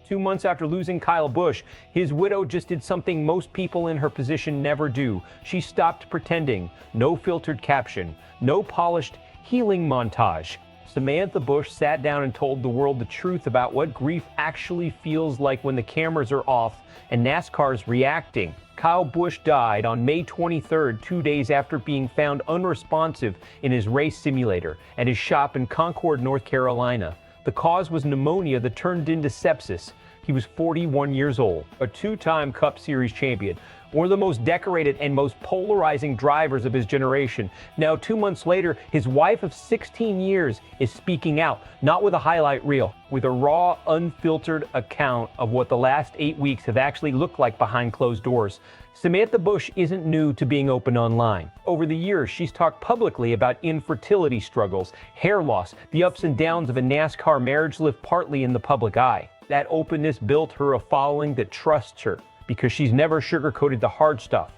2 months after losing Kyle Busch, his widow just did something most people in her position never do. She stopped pretending. No filtered caption, no polished healing montage. Samantha Busch sat down and told the world the truth about what grief actually feels like when the cameras are off and NASCAR's reacting. Kyle Busch died on May 23rd, 2 days after being found unresponsive in his race simulator at his shop in Concord, North Carolina. The cause was pneumonia that turned into sepsis. He was 41 years old, a two-time Cup Series champion, one of the most decorated and most polarizing drivers of his generation. Now, 2 months later, his wife of 16 years is speaking out, not with a highlight reel, with a raw, unfiltered account of what the last 8 weeks have actually looked like behind closed doors. Samantha Busch isn't new to being open online. Over the years, she's talked publicly about infertility struggles, hair loss, the ups and downs of a NASCAR marriage lived partly in the public eye. That openness built her a following that trusts her, because she's never sugarcoated the hard stuff.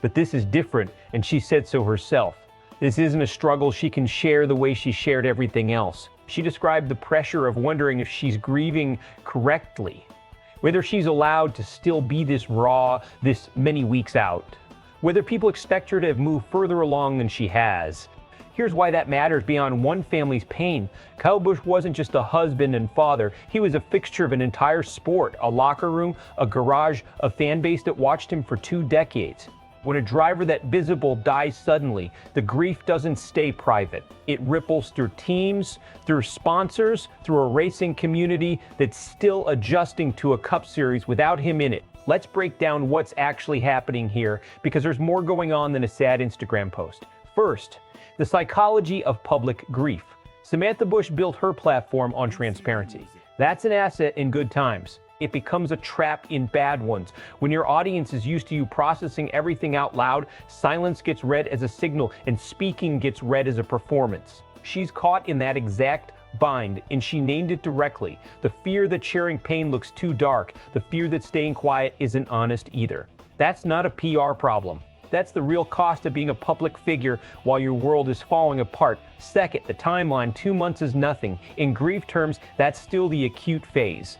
But this is different, and she said so herself. This isn't a struggle she can share the way she shared everything else. She described the pressure of wondering if she's grieving correctly, whether she's allowed to still be this raw this many weeks out, whether people expect her to have moved further along than she has. Here's why that matters beyond one family's pain. Kyle Busch wasn't just a husband and father. He was a fixture of an entire sport, a locker room, a garage, a fan base that watched him for 2 decades. When a driver that visible dies suddenly, the grief doesn't stay private. It ripples through teams, through sponsors, through a racing community that's still adjusting to a Cup Series without him in it. Let's break down what's actually happening here, because there's more going on than a sad Instagram post. First, the psychology of public grief. Samantha Busch built her platform on transparency. That's an asset in good times. It becomes a trap in bad ones. When your audience is used to you processing everything out loud, silence gets read as a signal and speaking gets read as a performance. She's caught in that exact bind, and she named it directly. The fear that sharing pain looks too dark. The fear that staying quiet isn't honest either. That's not a PR problem. That's the real cost of being a public figure while your world is falling apart. Second, the timeline, 2 months is nothing. In grief terms, that's still the acute phase.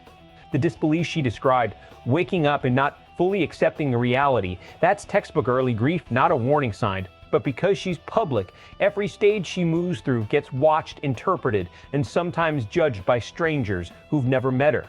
The disbelief she described, waking up and not fully accepting the reality, that's textbook early grief, not a warning sign. But because she's public, every stage she moves through gets watched, interpreted, and sometimes judged by strangers who've never met her.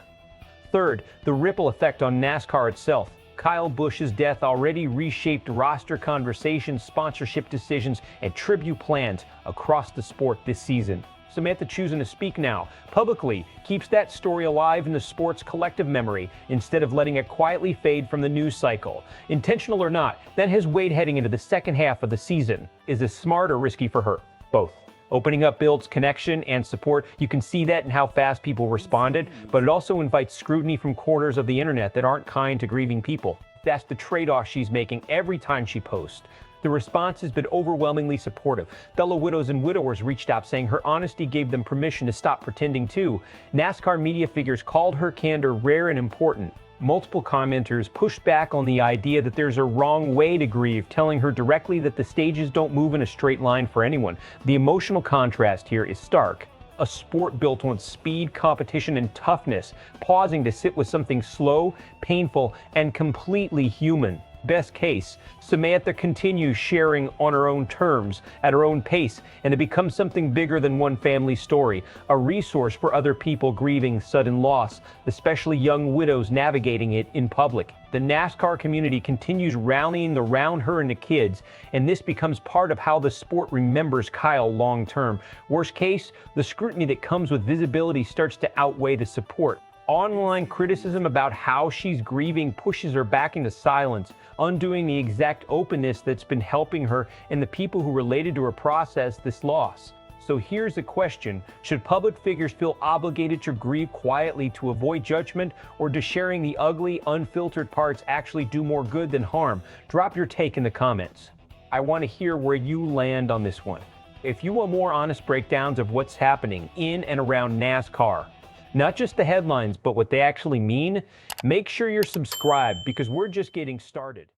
Third, the ripple effect on NASCAR itself. Kyle Busch's death already reshaped roster conversations, sponsorship decisions, and tribute plans across the sport this season. Samantha choosing to speak now, publicly, keeps that story alive in the sport's collective memory instead of letting it quietly fade from the news cycle. Intentional or not, that has weighed heading into the second half of the season. Is this smart or risky for her? Both. Opening up builds connection and support. You can see that in how fast people responded, but it also invites scrutiny from corners of the internet that aren't kind to grieving people. That's the trade-off she's making every time she posts. The response has been overwhelmingly supportive. Fellow widows and widowers reached out saying her honesty gave them permission to stop pretending too. NASCAR media figures called her candor rare and important. Multiple commenters pushed back on the idea that there's a wrong way to grieve, telling her directly that the stages don't move in a straight line for anyone. The emotional contrast here is stark. A sport built on speed, competition, and toughness, pausing to sit with something slow, painful, and completely human. Best case, Samantha continues sharing on her own terms, at her own pace, and it becomes something bigger than one family story, a resource for other people grieving sudden loss, especially young widows navigating it in public. The NASCAR community continues rallying around her and the kids, and this becomes part of how the sport remembers Kyle long term. Worst case, the scrutiny that comes with visibility starts to outweigh the support. Online criticism about how she's grieving pushes her back into silence, undoing the exact openness that's been helping her and the people who related to her process this loss. So here's the question: should public figures feel obligated to grieve quietly to avoid judgment, or does sharing the ugly, unfiltered parts actually do more good than harm? Drop your take in the comments. I want to hear where you land on this one. If you want more honest breakdowns of what's happening in and around NASCAR, not just the headlines, but what they actually mean, make sure you're subscribed, because we're just getting started.